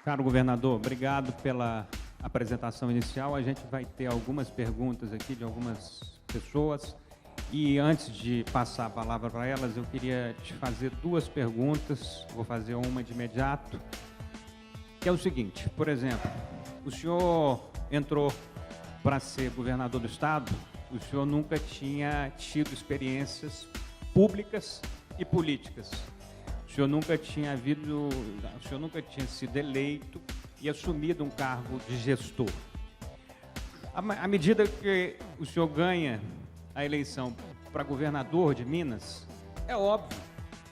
Caro governador, obrigado pela apresentação inicial. A gente vai ter algumas perguntas aqui de algumas pessoas. E antes de passar a palavra para elas, eu queria te fazer duas perguntas. Vou fazer uma de imediato, que é o seguinte. Por exemplo, o senhor entrou para ser governador do estado, o senhor nunca tinha tido experiências públicas e políticas. O senhor nunca tinha sido eleito e assumido um cargo de gestor. À medida que o senhor ganha a eleição para governador de Minas, é óbvio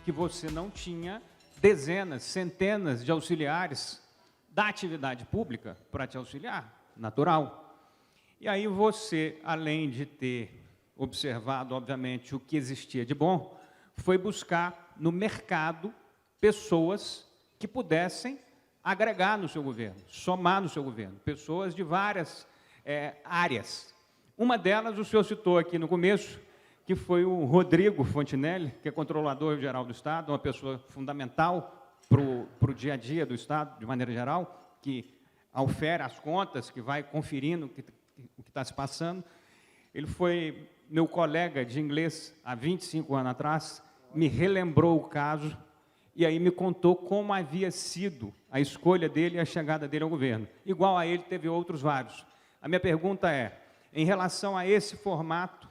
que você não tinha dezenas, centenas de auxiliares da atividade pública para te auxiliar, natural. E aí você, além de ter observado, obviamente, o que existia de bom, foi buscar no mercado pessoas que pudessem agregar no seu governo, somar no seu governo, pessoas de várias áreas. Uma delas, o senhor citou aqui no começo, que foi o Rodrigo Fontinelli, que é controlador-geral do Estado, uma pessoa fundamental para o dia a dia do Estado, de maneira geral, que aufere as contas, que vai conferindo o que está se passando. Ele foi meu colega de inglês há 25 anos atrás, me relembrou o caso e aí me contou como havia sido a escolha dele e a chegada dele ao governo. Igual a ele, teve outros vários. A minha pergunta é, em relação a esse formato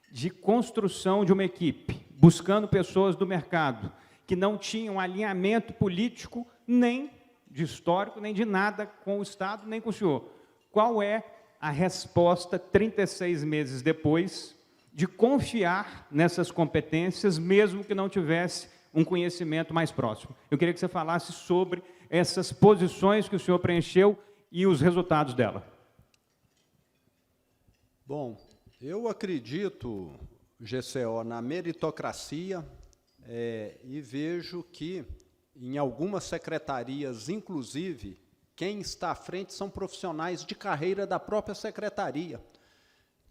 de construção de uma equipe, buscando pessoas do mercado, que não tinham alinhamento político, nem de histórico, nem de nada com o Estado, nem com o senhor. Qual é a resposta, 36 meses depois, de confiar nessas competências, mesmo que não tivesse um conhecimento mais próximo? Eu queria que você falasse sobre essas posições que o senhor preencheu e os resultados dela. Bom, eu acredito, GCO, na meritocracia e vejo que, em algumas secretarias, inclusive, quem está à frente são profissionais de carreira da própria secretaria.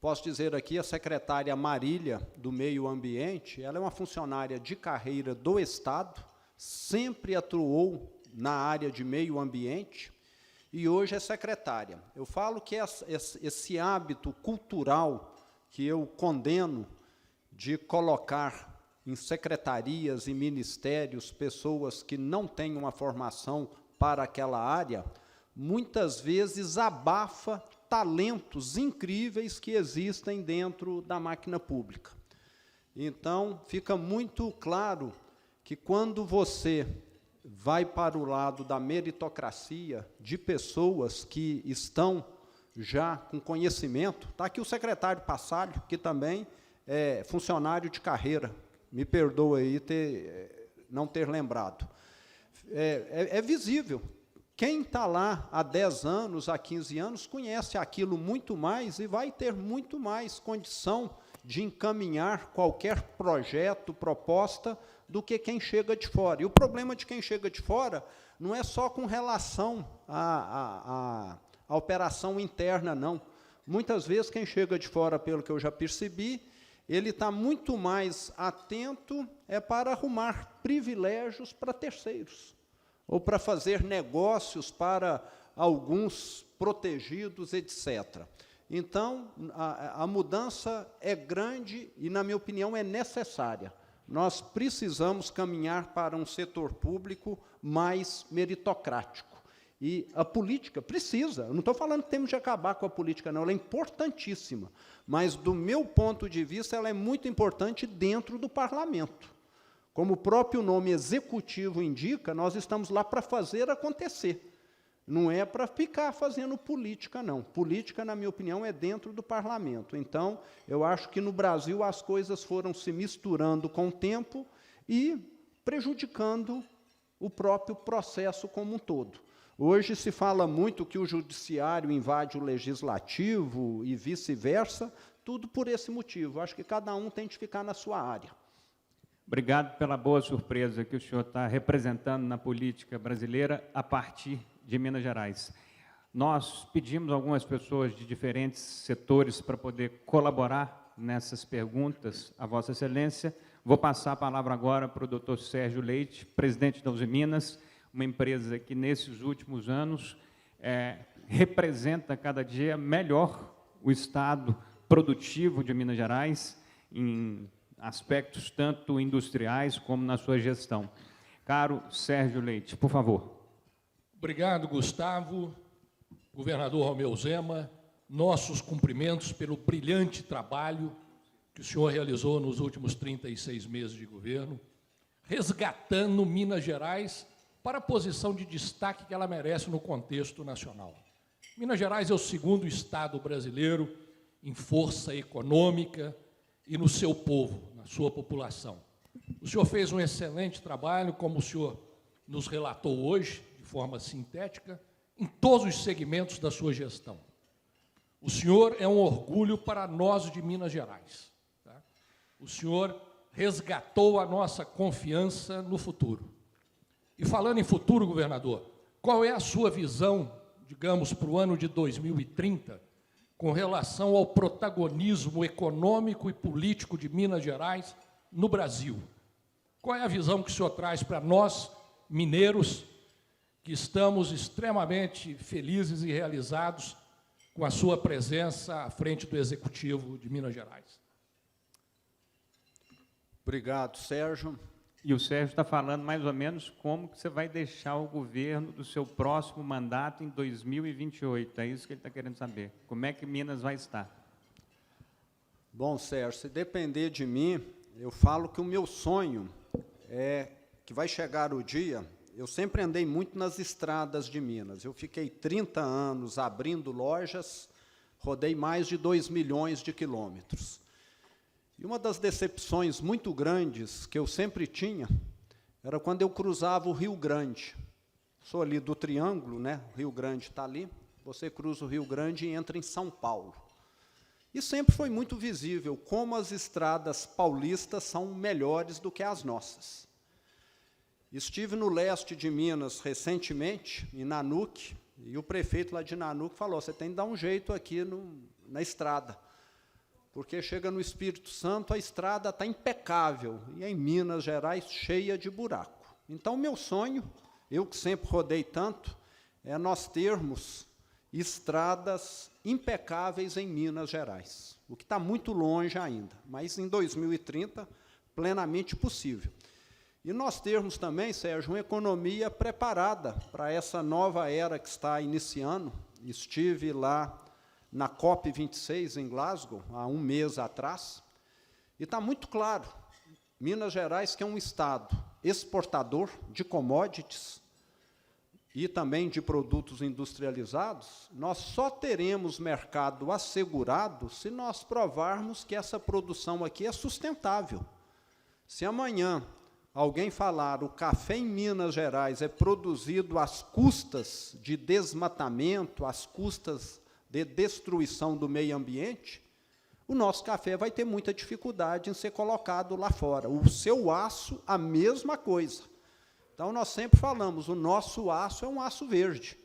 Posso dizer aqui, a secretária Marília, do Meio Ambiente, ela é uma funcionária de carreira do Estado, sempre atuou na área de meio ambiente e hoje é secretária. Eu falo que esse hábito cultural que eu condeno de colocar em secretarias e ministérios pessoas que não têm uma formação para aquela área, muitas vezes abafa talentos incríveis que existem dentro da máquina pública. Então, fica muito claro que quando você vai para o lado da meritocracia, de pessoas que estão já com conhecimento, está aqui o secretário Passalho, que também é funcionário de carreira, me perdoa aí não ter lembrado. É visível. Quem está lá há 10 anos, há 15 anos, conhece aquilo muito mais e vai ter muito mais condição de encaminhar qualquer projeto, proposta, do que quem chega de fora. E o problema de quem chega de fora não é só com relação à operação interna, não. Muitas vezes, quem chega de fora, pelo que eu já percebi, ele está muito mais atento para arrumar privilégios para terceiros, ou para fazer negócios para alguns protegidos, etc. Então, a mudança é grande e, na minha opinião, é necessária. Nós precisamos caminhar para um setor público mais meritocrático. E a política precisa, eu não estou falando que temos de acabar com a política, não, ela é importantíssima, mas, do meu ponto de vista, ela é muito importante dentro do parlamento. Como o próprio nome executivo indica, nós estamos lá para fazer acontecer. Não é para ficar fazendo política, não. Política, na minha opinião, é dentro do parlamento. Então, eu acho que no Brasil as coisas foram se misturando com o tempo e prejudicando o próprio processo como um todo. Hoje se fala muito que o judiciário invade o legislativo e vice-versa, tudo por esse motivo. Acho que cada um tem de ficar na sua área. Obrigado pela boa surpresa que o senhor está representando na política brasileira a partir de Minas Gerais. Nós pedimos algumas pessoas de diferentes setores para poder colaborar nessas perguntas a Vossa Excelência. Vou passar a palavra agora para o doutor Sérgio Leite, presidente da Uzi Minas. uma empresa que, nesses últimos anos, representa cada dia melhor o estado produtivo de Minas Gerais, em aspectos tanto industriais como na sua gestão. Caro Sérgio Leite, por favor. Obrigado, Gustavo, governador Romeu Zema, nossos cumprimentos pelo brilhante trabalho que o senhor realizou nos últimos 36 meses de governo, resgatando Minas Gerais para a posição de destaque que ela merece no contexto nacional. Minas Gerais é o segundo estado brasileiro em força econômica e no seu povo, na sua população. O senhor fez um excelente trabalho, como o senhor nos relatou hoje, de forma sintética, em todos os segmentos da sua gestão. O senhor é um orgulho para nós de Minas Gerais. Tá? O senhor resgatou a nossa confiança no futuro. E falando em futuro, governador, qual é a sua visão, digamos, para o ano de 2030, com relação ao protagonismo econômico e político de Minas Gerais no Brasil? Qual é a visão que o senhor traz para nós, mineiros, que estamos extremamente felizes e realizados com a sua presença à frente do Executivo de Minas Gerais? Obrigado, Sérgio. E o Sérgio está falando mais ou menos como que você vai deixar o governo do seu próximo mandato em 2028. É isso que ele está querendo saber. Como é que Minas vai estar? Bom, Sérgio, se depender de mim, eu falo que o meu sonho é que vai chegar o dia. Eu sempre andei muito nas estradas de Minas. Eu fiquei 30 anos abrindo lojas, rodei mais de 2 milhões de quilômetros. E uma das decepções muito grandes que eu sempre tinha era quando eu cruzava o Rio Grande. Sou ali do Triângulo, né? O Rio Grande está ali. Você cruza o Rio Grande e entra em São Paulo. E sempre foi muito visível como as estradas paulistas são melhores do que as nossas. Estive no leste de Minas recentemente, em Nanuque, e o prefeito lá de Nanuque falou: você tem que dar um jeito aqui na estrada, porque chega no Espírito Santo, a estrada está impecável, e em Minas Gerais cheia de buraco. Então, meu sonho, eu que sempre rodei tanto, é nós termos estradas impecáveis em Minas Gerais, o que está muito longe ainda, mas em 2030, plenamente possível. E nós termos também, Sérgio, uma economia preparada para essa nova era que está iniciando. Estive lá na COP26, em Glasgow, há um mês atrás, e está muito claro, Minas Gerais, que é um estado exportador de commodities e também de produtos industrializados, nós só teremos mercado assegurado se nós provarmos que essa produção aqui é sustentável. Se amanhã alguém falar o café em Minas Gerais é produzido às custas de desmatamento, às custas de destruição do meio ambiente, o nosso café vai ter muita dificuldade em ser colocado lá fora. O seu aço, a mesma coisa. Então, nós sempre falamos, o nosso aço é um aço verde.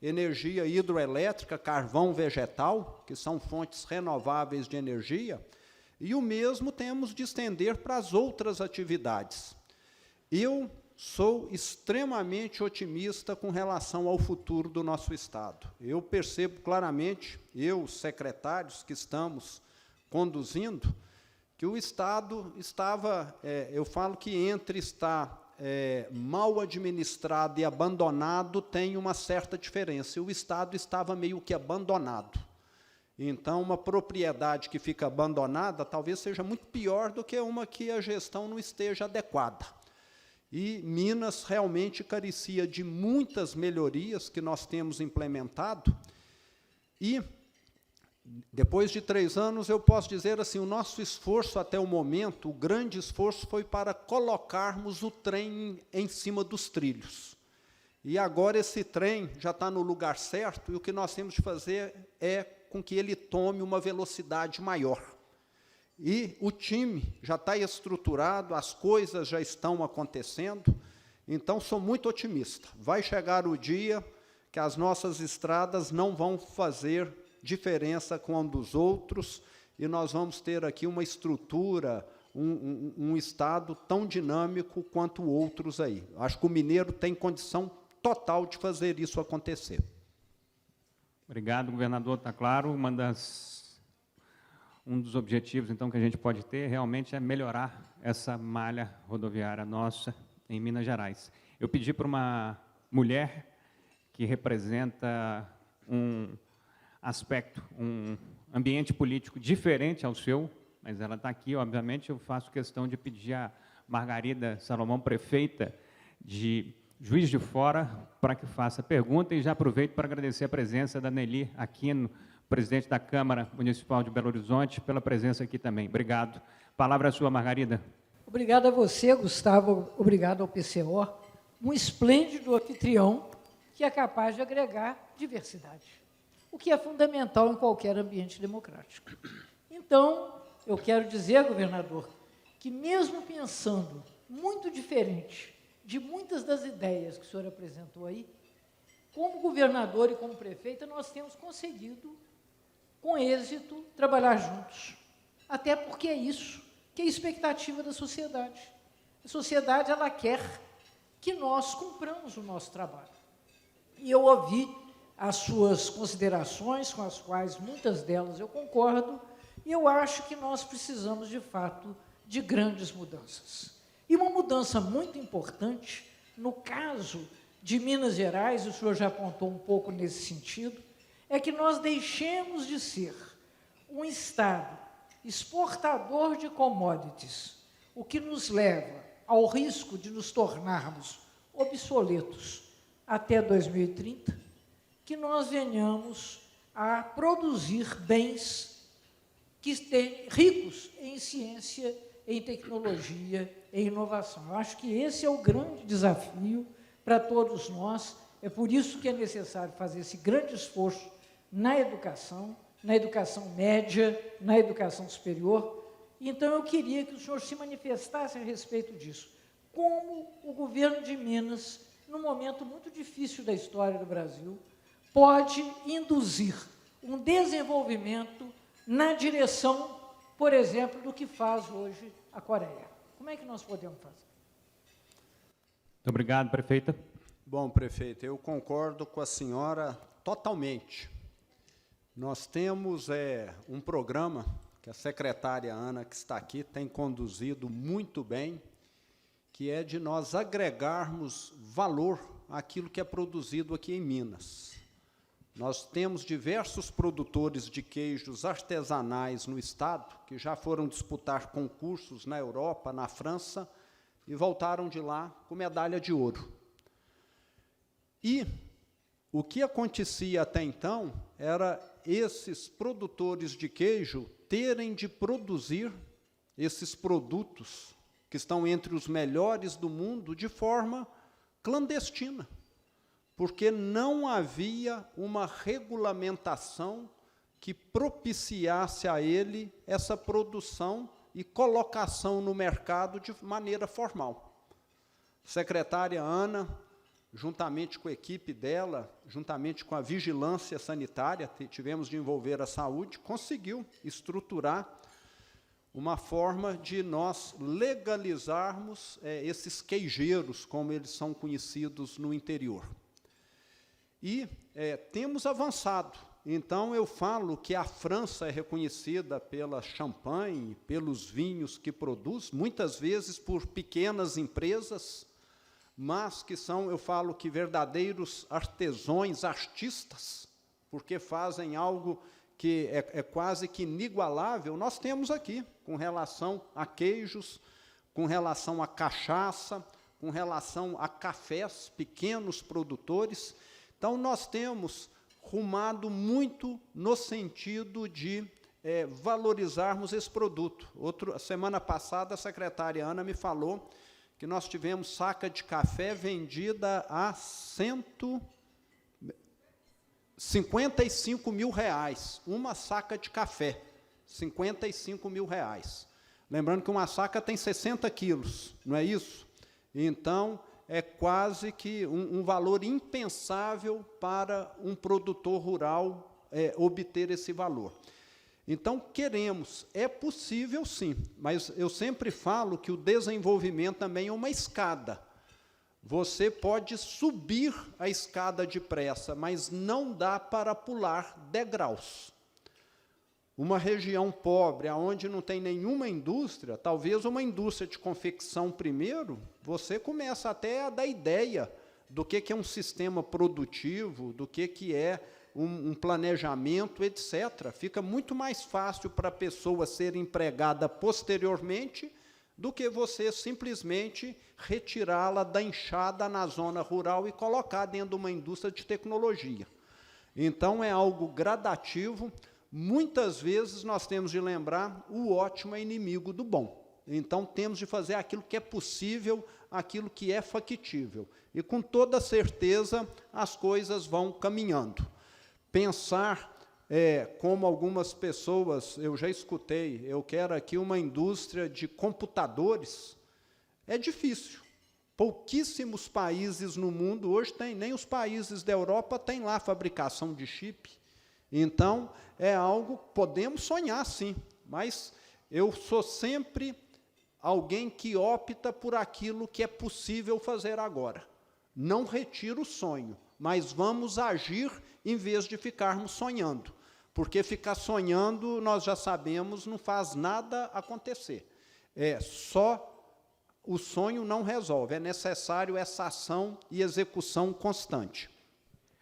Energia hidroelétrica, carvão vegetal, que são fontes renováveis de energia, e o mesmo temos de estender para as outras atividades. Eu sou extremamente otimista com relação ao futuro do nosso Estado. Eu percebo claramente, os secretários que estamos conduzindo, que o Estado estava, eu falo que entre estar mal administrado e abandonado tem uma certa diferença. O Estado estava meio que abandonado. Então, uma propriedade que fica abandonada talvez seja muito pior do que uma que a gestão não esteja adequada. E Minas realmente carecia de muitas melhorias que nós temos implementado. E, depois de 3 anos, eu posso dizer assim, o nosso esforço até o momento, o grande esforço foi para colocarmos o trem em cima dos trilhos. E agora esse trem já está no lugar certo, e o que nós temos de fazer é com que ele tome uma velocidade maior. E o time já está estruturado, as coisas já estão acontecendo, então sou muito otimista. Vai chegar o dia que as nossas estradas não vão fazer diferença com um dos outros, e nós vamos ter aqui uma estrutura um estado tão dinâmico quanto outros aí. Acho que o mineiro tem condição total de fazer isso acontecer. Obrigado, governador. Está claro, um dos objetivos, então, que a gente pode ter realmente é melhorar essa malha rodoviária nossa em Minas Gerais. Eu pedi para uma mulher que representa um aspecto, um ambiente político diferente ao seu, mas ela está aqui, obviamente, eu faço questão de pedir a Margarida Salomão, prefeita de Juiz de Fora, para que faça a pergunta, e já aproveito para agradecer a presença da Nelly Aquino, presidente da Câmara Municipal de Belo Horizonte, pela presença aqui também. Obrigado. A palavra é sua, Margarida. Obrigado a você, Gustavo, obrigado ao PCO, um esplêndido anfitrião que é capaz de agregar diversidade, o que é fundamental em qualquer ambiente democrático. Então, eu quero dizer, governador, que mesmo pensando muito diferente de muitas das ideias que o senhor apresentou aí, como governador e como prefeita, nós temos conseguido, com êxito, trabalhar juntos. Até porque é isso que é a expectativa da sociedade. A sociedade, ela quer que nós cumpramos o nosso trabalho. E eu ouvi as suas considerações, com as quais muitas delas eu concordo, e eu acho que nós precisamos, de fato, de grandes mudanças. E uma mudança muito importante, no caso de Minas Gerais, o senhor já apontou um pouco nesse sentido, é que nós deixemos de ser um Estado exportador de commodities, o que nos leva ao risco de nos tornarmos obsoletos até 2030, que nós venhamos a produzir bens que estejam ricos em ciência, em tecnologia, em inovação. Eu acho que esse é o grande desafio para todos nós, é por isso que é necessário fazer esse grande esforço na educação média, na educação superior. Então, eu queria que o senhor se manifestasse a respeito disso. Como o governo de Minas, num momento muito difícil da história do Brasil, pode induzir um desenvolvimento na direção, por exemplo, do que faz hoje a Coreia. Como é que nós podemos fazer? Muito obrigado, prefeita. Bom, prefeito, eu concordo com a senhora totalmente. Nós temos um programa que a secretária Ana, que está aqui, tem conduzido muito bem, que é de nós agregarmos valor àquilo que é produzido aqui em Minas. Nós temos diversos produtores de queijos artesanais no estado, que já foram disputar concursos na Europa, na França, e voltaram de lá com medalha de ouro. E o que acontecia até então era esses produtores de queijo terem de produzir esses produtos, que estão entre os melhores do mundo, de forma clandestina, porque não havia uma regulamentação que propiciasse a ele essa produção e colocação no mercado de maneira formal. A secretária Ana, juntamente com a equipe dela, juntamente com a vigilância sanitária, tivemos de envolver a saúde, conseguiu estruturar uma forma de nós legalizarmos esses queijeiros, como eles são conhecidos no interior. E temos avançado. Então, eu falo que a França é reconhecida pela champanhe, pelos vinhos que produz, muitas vezes por pequenas empresas, mas que são, eu falo que verdadeiros artesãos, artistas, porque fazem algo que é quase que inigualável. Nós temos aqui, com relação a queijos, com relação a cachaça, com relação a cafés, pequenos produtores. Então, nós temos rumado muito no sentido de valorizarmos esse produto. Semana passada, a secretária Ana me falou que nós tivemos saca de café vendida a R$155 mil, uma saca de café, R$55 mil. Lembrando que uma saca tem 60 quilos, não é isso? Então, é quase que um valor impensável para um produtor rural obter esse valor. Então, queremos, é possível sim, mas eu sempre falo que o desenvolvimento também é uma escada. Você pode subir a escada depressa, mas não dá para pular degraus. Uma região pobre, onde não tem nenhuma indústria, talvez uma indústria de confecção primeiro, você começa até a dar ideia do que é um sistema produtivo, do que é um planejamento, etc. Fica muito mais fácil para a pessoa ser empregada posteriormente do que você simplesmente retirá-la da enxada na zona rural e colocar dentro de uma indústria de tecnologia. Então, é algo gradativo. Muitas vezes nós temos de lembrar, o ótimo é inimigo do bom. Então, temos de fazer aquilo que é possível, aquilo que é factível. E, com toda certeza, as coisas vão caminhando. Pensar, como algumas pessoas, eu já escutei, eu quero aqui uma indústria de computadores, é difícil. Pouquíssimos países no mundo hoje têm, nem os países da Europa têm lá fabricação de chip. Então, é algo, podemos sonhar sim, mas eu sou sempre alguém que opta por aquilo que é possível fazer agora. Não retiro o sonho, mas vamos agir em vez de ficarmos sonhando. Porque ficar sonhando, nós já sabemos, não faz nada acontecer. Só o sonho não resolve, é necessário essa ação e execução constante.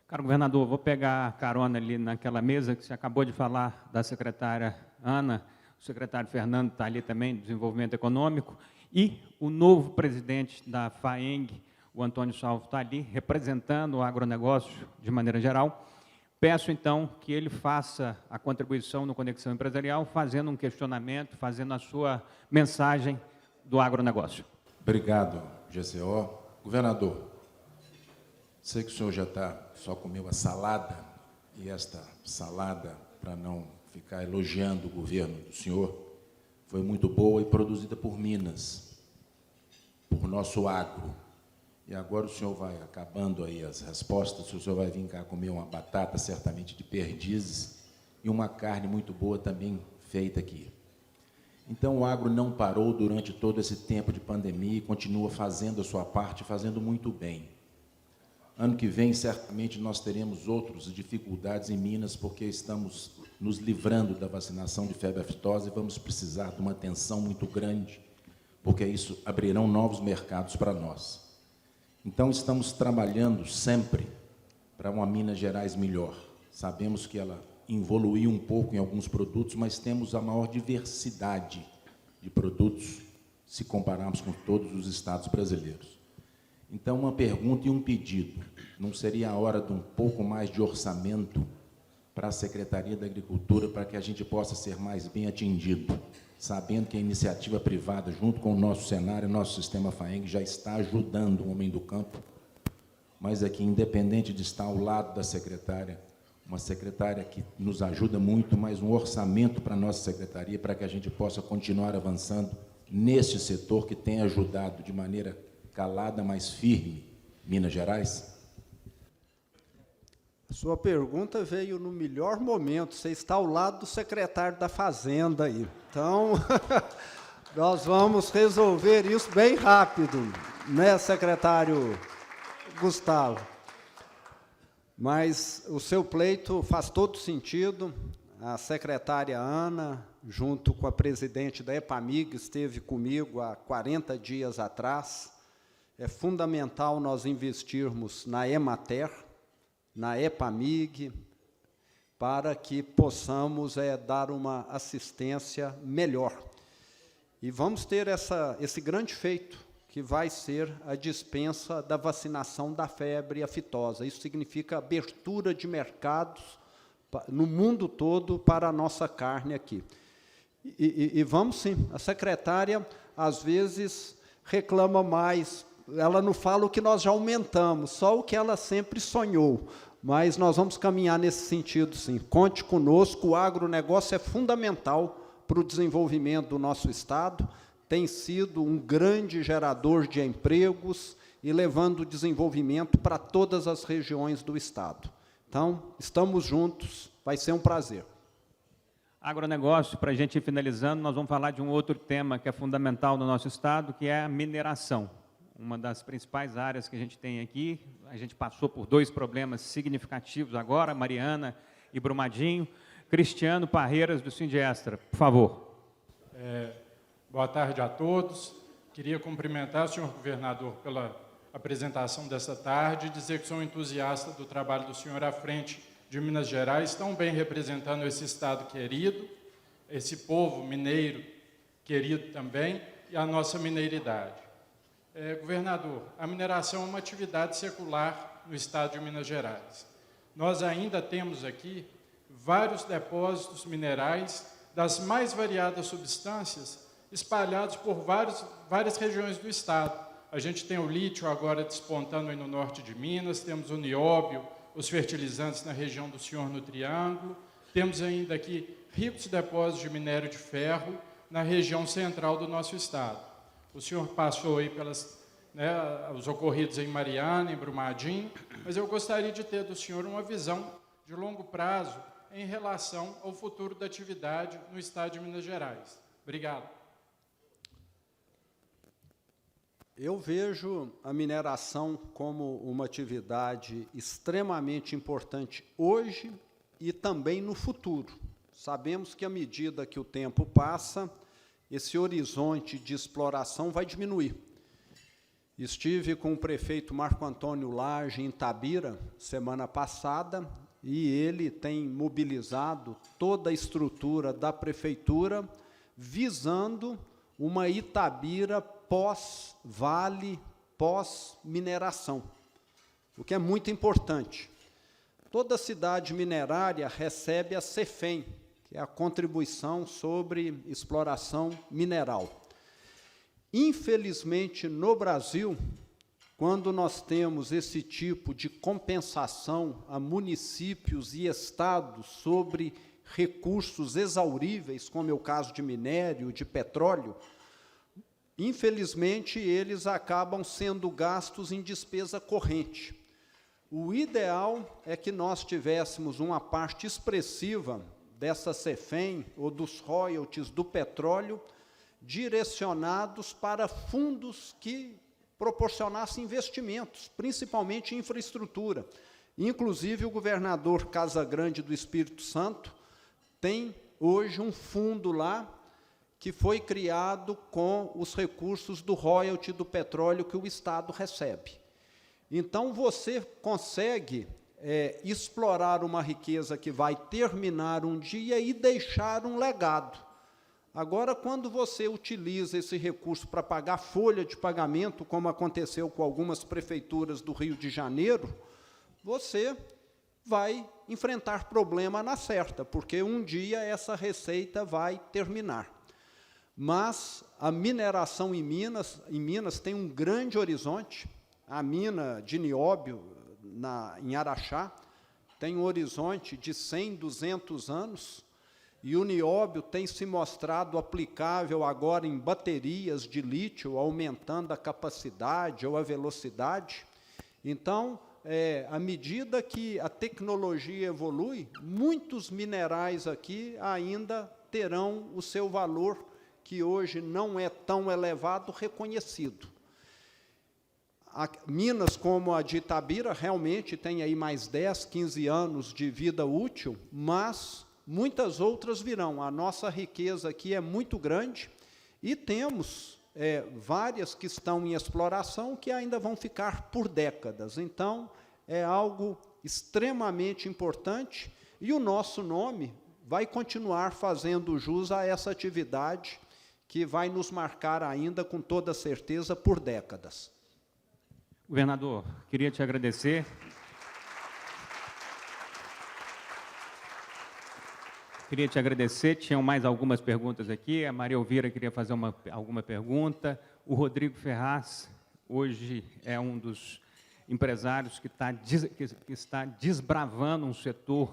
Caro governador, vou pegar carona ali naquela mesa que você acabou de falar da secretária Ana, o secretário Fernando está ali também, do Desenvolvimento Econômico, e o novo presidente da FAENG, o Antônio Salvo, está ali, representando o agronegócio de maneira geral. Peço, então, que ele faça a contribuição no Conexão Empresarial, fazendo um questionamento, fazendo a sua mensagem do agronegócio. Obrigado, GCO. Governador, sei que o senhor já só comeu a salada, e esta salada, para não ficar elogiando o governo do senhor, foi muito boa e produzida por Minas, por nosso agro. E agora o senhor vai acabando aí as respostas, o senhor vai vir cá comer uma batata, certamente de perdizes, e uma carne muito boa também feita aqui. Então, o agro não parou durante todo esse tempo de pandemia e continua fazendo a sua parte, fazendo muito bem. Ano que vem, certamente, nós teremos outras dificuldades em Minas, porque estamos nos livrando da vacinação de febre aftosa e vamos precisar de uma atenção muito grande, porque isso abrirão novos mercados para nós. Então, estamos trabalhando sempre para uma Minas Gerais melhor. Sabemos que ela evoluiu um pouco em alguns produtos, mas temos a maior diversidade de produtos se compararmos com todos os estados brasileiros. Então, uma pergunta e um pedido. Não seria a hora de um pouco mais de orçamento para a Secretaria da Agricultura, para que a gente possa ser mais bem atendido, sabendo que a iniciativa privada, junto com o nosso cenário, o nosso sistema FAENG, já está ajudando o homem do campo, mas aqui, independente de estar ao lado da secretária, uma secretária que nos ajuda muito, mas um orçamento para a nossa secretaria, para que a gente possa continuar avançando neste setor que tem ajudado de maneira calada, mas firme, Minas Gerais? A sua pergunta veio no melhor momento, você está ao lado do secretário da Fazenda aí. Então, nós vamos resolver isso bem rápido, né, secretário Gustavo? Mas o seu pleito faz todo sentido. A secretária Ana, junto com a presidente da EPAMIG, esteve comigo há 40 dias atrás. É fundamental nós investirmos na Emater, na EPAMIG, para que possamos dar uma assistência melhor. E vamos ter esse grande feito, que vai ser a dispensa da vacinação da febre aftosa. Isso significa abertura de mercados no mundo todo para a nossa carne aqui. E vamos sim, a secretária, às vezes, reclama mais, ela não fala o que nós já aumentamos, só o que ela sempre sonhou, mas nós vamos caminhar nesse sentido, sim. Conte conosco, o agronegócio é fundamental para o desenvolvimento do nosso Estado, tem sido um grande gerador de empregos e levando desenvolvimento para todas as regiões do Estado. Então, estamos juntos, vai ser um prazer. Agronegócio, para a gente ir finalizando, nós vamos falar de um outro tema que é fundamental no nosso estado, que é a mineração. Uma das principais áreas que a gente tem aqui. A gente passou por 2 problemas significativos agora, Mariana e Brumadinho. Cristiano Parreiras, do Sindiestra, por favor. Boa tarde a todos. Queria cumprimentar o senhor governador pela apresentação dessa tarde e dizer que sou entusiasta do trabalho do senhor à frente de Minas Gerais, tão bem representando esse estado querido, esse povo mineiro querido também, e a nossa mineiridade. Governador, a mineração é uma atividade secular no estado de Minas Gerais. Nós ainda temos aqui vários depósitos minerais das mais variadas substâncias espalhados por várias regiões do estado. A gente tem o lítio agora despontando aí no norte de Minas, temos o nióbio, os fertilizantes na região do Senhor no Triângulo, temos ainda aqui ricos depósitos de minério de ferro na região central do nosso estado. O senhor passou aí os ocorridos em Mariana, em Brumadinho, mas eu gostaria de ter do senhor uma visão de longo prazo em relação ao futuro da atividade no estado de Minas Gerais. Obrigado. Eu vejo a mineração como uma atividade extremamente importante hoje e também no futuro. Sabemos que, à medida que o tempo passa, esse horizonte de exploração vai diminuir. Estive com o prefeito Marco Antônio Lage, em Itabira, semana passada, e ele tem mobilizado toda a estrutura da prefeitura, visando uma Itabira pós-vale, pós-mineração, o que é muito importante. Toda cidade minerária recebe a CEFEM, que é a contribuição sobre exploração mineral. Infelizmente, no Brasil, quando nós temos esse tipo de compensação a municípios e estados sobre recursos exauríveis, como é o caso de minério, de petróleo, infelizmente, eles acabam sendo gastos em despesa corrente. O ideal é que nós tivéssemos uma parte expressiva dessa CEFEM ou dos royalties do petróleo direcionados para fundos que proporcionassem investimentos, principalmente em infraestrutura. Inclusive, o governador Casagrande do Espírito Santo tem hoje um fundo lá que foi criado com os recursos do royalty do petróleo que o Estado recebe. Então, você consegue explorar uma riqueza que vai terminar um dia e deixar um legado. Agora, quando você utiliza esse recurso para pagar folha de pagamento, como aconteceu com algumas prefeituras do Rio de Janeiro, você vai enfrentar problema na certa, porque um dia essa receita vai terminar. Mas a mineração em Minas tem um grande horizonte. A mina de nióbio, em Araxá, tem um horizonte de 100, 200 anos, e o nióbio tem se mostrado aplicável agora em baterias de lítio, aumentando a capacidade ou a velocidade. Então, à medida que a tecnologia evolui, muitos minerais aqui ainda terão o seu valor, que hoje não é tão elevado, reconhecido. Minas como a de Itabira realmente tem aí mais 10, 15 anos de vida útil, mas muitas outras virão. A nossa riqueza aqui é muito grande e temos várias que estão em exploração que ainda vão ficar por décadas. Então, é algo extremamente importante e o nosso nome vai continuar fazendo jus a essa atividade que vai nos marcar ainda, com toda certeza, por décadas. Governador, queria te agradecer. Tinham mais algumas perguntas aqui. A Maria Elvira queria fazer alguma pergunta. O Rodrigo Ferraz, hoje, é um dos empresários que está desbravando um setor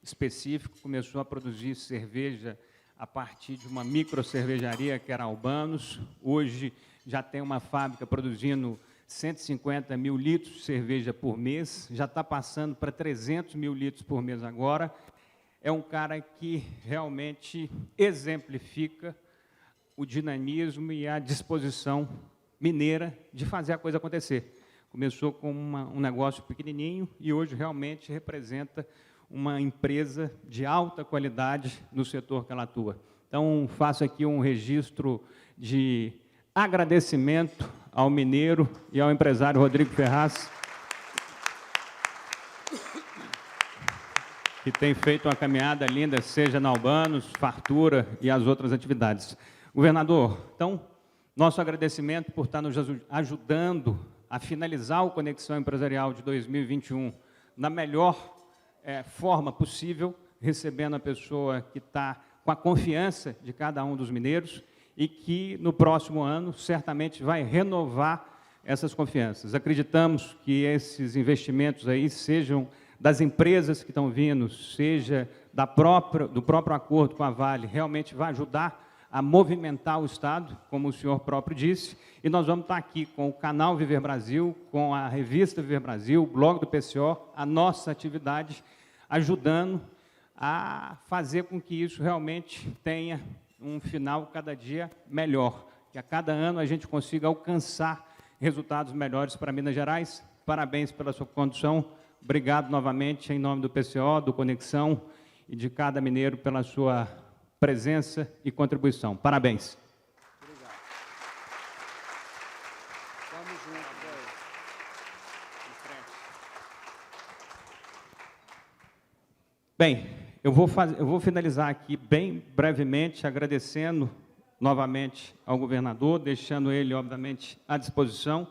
específico, começou a produzir cerveja a partir de uma microcervejaria, que era Albanos. Hoje já tem uma fábrica produzindo 150 mil litros de cerveja por mês, já está passando para 300 mil litros por mês agora. é um cara que realmente exemplifica o dinamismo e a disposição mineira de fazer a coisa acontecer. Começou com um negócio pequenininho e hoje realmente representa uma empresa de alta qualidade no setor que ela atua. Então, faço aqui um registro de agradecimento ao mineiro e ao empresário Rodrigo Ferraz, que tem feito uma caminhada linda, seja na Albanos, Fartura e as outras atividades. Governador, então, nosso agradecimento por estar nos ajudando a finalizar o Conexão Empresarial de 2021 na melhor forma possível, recebendo a pessoa que está com a confiança de cada um dos mineiros e que, no próximo ano, certamente vai renovar essas confianças. Acreditamos que esses investimentos aí sejam das empresas que estão vindo, seja do próprio acordo com a Vale, realmente vai ajudar a movimentar o Estado, como o senhor próprio disse, e nós vamos estar aqui com o canal Viver Brasil, com a revista Viver Brasil, o blog do PCO, a nossa atividade, ajudando a fazer com que isso realmente tenha um final cada dia melhor, que a cada ano a gente consiga alcançar resultados melhores para Minas Gerais. Parabéns pela sua condução. Obrigado novamente, em nome do PCO, do Conexão e de cada mineiro pela sua presença e contribuição. Parabéns. Obrigado. Vamos juntos, velho. Em frente. Bem, eu vou finalizar aqui bem brevemente, agradecendo novamente ao governador, deixando ele, obviamente, à disposição,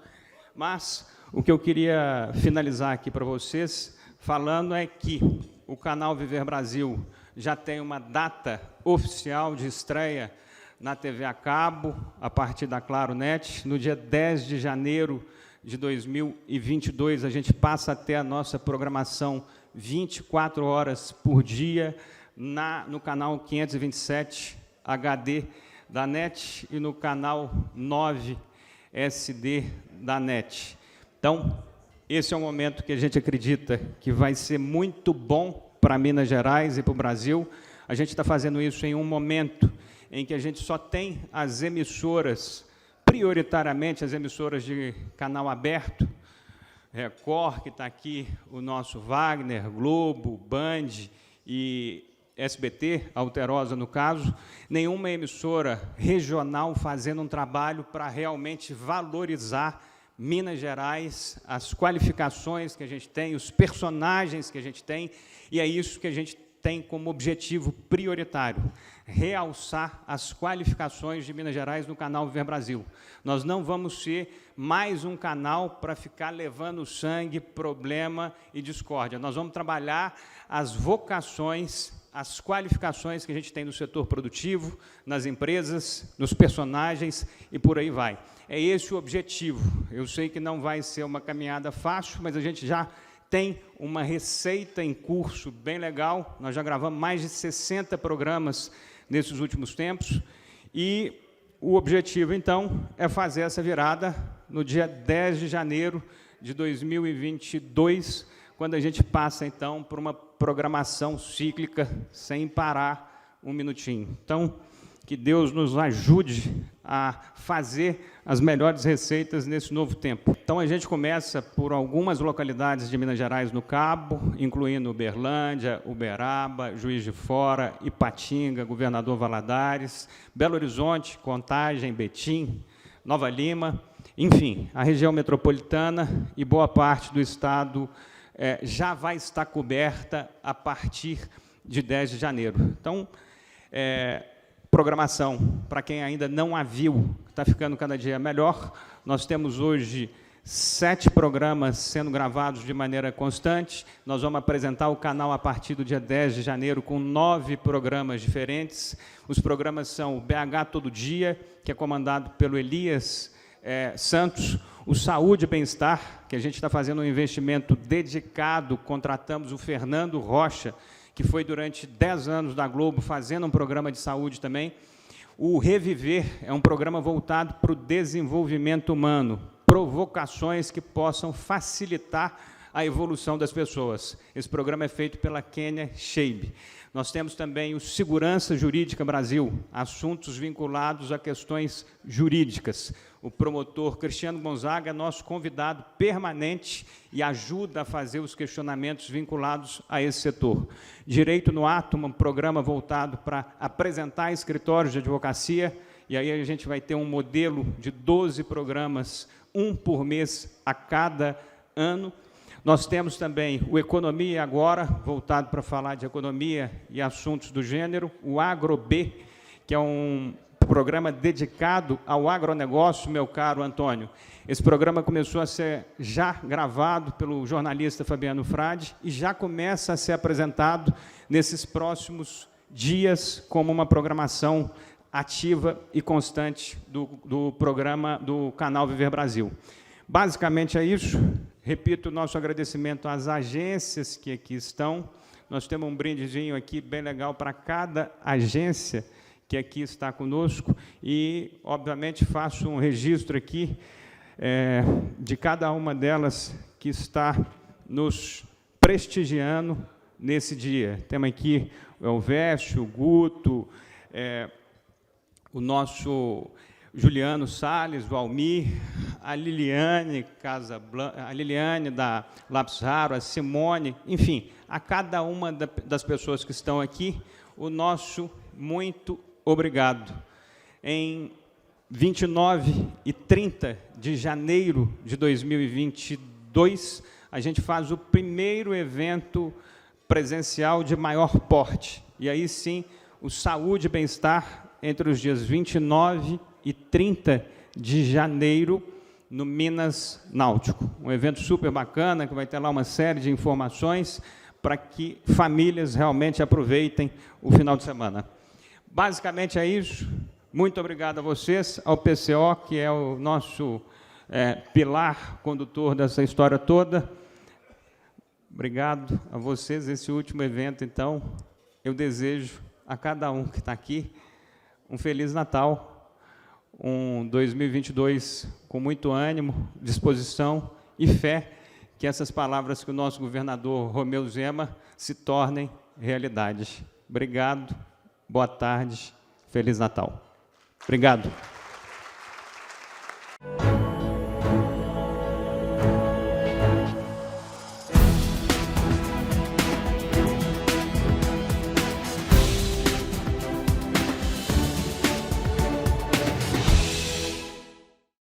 mas o que eu queria finalizar aqui para vocês, falando é que o canal Viver Brasil já tem uma data oficial de estreia na TV a cabo, a partir da Claro Net. No dia 10 de janeiro de 2022, a gente passa a ter a nossa programação 24 horas por dia no canal 527 HD da NET e no canal 9 SD da NET. Então, esse é um momento que a gente acredita que vai ser muito bom para Minas Gerais e para o Brasil. A gente está fazendo isso em um momento em que a gente só tem as emissoras, prioritariamente as emissoras de canal aberto, Record, que está aqui, o nosso Wagner, Globo, Band e SBT, Alterosa no caso, nenhuma emissora regional fazendo um trabalho para realmente valorizar Minas Gerais, as qualificações que a gente tem, os personagens que a gente tem, e é isso que a gente tem como objetivo prioritário, realçar as qualificações de Minas Gerais no canal Viver Brasil. Nós não vamos ser mais um canal para ficar levando sangue, problema e discórdia. Nós vamos trabalhar as vocações, as qualificações que a gente tem no setor produtivo, nas empresas, nos personagens e por aí vai. É esse o objetivo. Eu sei que não vai ser uma caminhada fácil, mas a gente já tem uma receita em curso bem legal. Nós já gravamos mais de 60 programas nesses últimos tempos e o objetivo, então, é fazer essa virada no dia 10 de janeiro de 2022, quando a gente passa, então, por uma programação cíclica sem parar um minutinho. Então, que Deus nos ajude a fazer as melhores receitas nesse novo tempo. Então, a gente começa por algumas localidades de Minas Gerais no Cabo, incluindo Uberlândia, Uberaba, Juiz de Fora, Ipatinga, Governador Valadares, Belo Horizonte, Contagem, Betim, Nova Lima, enfim, a região metropolitana e boa parte do estado já vai estar coberta a partir de 10 de janeiro. Então, programação, para quem ainda não a viu, está ficando cada dia melhor. Nós temos hoje 7 programas sendo gravados de maneira constante. Nós vamos apresentar o canal a partir do dia 10 de janeiro com 9 programas diferentes. Os programas são o BH Todo Dia, que é comandado pelo Elias Santos, o Saúde e Bem-Estar, que a gente está fazendo um investimento dedicado, contratamos o Fernando Rocha, que foi durante 10 anos da Globo fazendo um programa de saúde também. O Reviver é um programa voltado para o desenvolvimento humano, provocações que possam facilitar a evolução das pessoas. Esse programa é feito pela Kênia Sheib. Nós temos também o Segurança Jurídica Brasil, assuntos vinculados a questões jurídicas. O promotor Cristiano Gonzaga é nosso convidado permanente e ajuda a fazer os questionamentos vinculados a esse setor. Direito no Ato, um programa voltado para apresentar escritórios de advocacia, e aí a gente vai ter um modelo de 12 programas, um por mês a cada ano. Nós temos também o Economia Agora, voltado para falar de economia e assuntos do gênero, o AgroB, que é um programa dedicado ao agronegócio, meu caro Antônio. Esse programa começou a ser já gravado pelo jornalista Fabiano Frade e já começa a ser apresentado nesses próximos dias como uma programação ativa e constante do programa do canal Viver Brasil. Basicamente é isso. Repito o nosso agradecimento às agências que aqui estão. Nós temos um brindezinho aqui bem legal para cada agência que aqui está conosco e, obviamente, faço um registro aqui de cada uma delas que está nos prestigiando nesse dia. Temos aqui o Elvésio, o Guto, o nosso Juliano Salles, o Almir, a Liliane a Liliane da Lápis Raro, a Simone, enfim, a cada uma das pessoas que estão aqui, o nosso muito obrigado. Em 29 e 30 de janeiro de 2022, a gente faz o primeiro evento presencial de maior porte. E aí sim, o Saúde e Bem-Estar, entre os dias 29 e 30 de janeiro, no Minas Náutico. Um evento super bacana, que vai ter lá uma série de informações para que famílias realmente aproveitem o final de semana. Basicamente é isso. Muito obrigado a vocês, ao PCO, que é o nosso pilar condutor dessa história toda. Obrigado a vocês. Esse último evento, então, eu desejo a cada um que está aqui um Feliz Natal, um 2022 com muito ânimo, disposição e fé, que essas palavras que o nosso governador Romeu Zema se tornem realidade. Obrigado, boa tarde, Feliz Natal. Obrigado.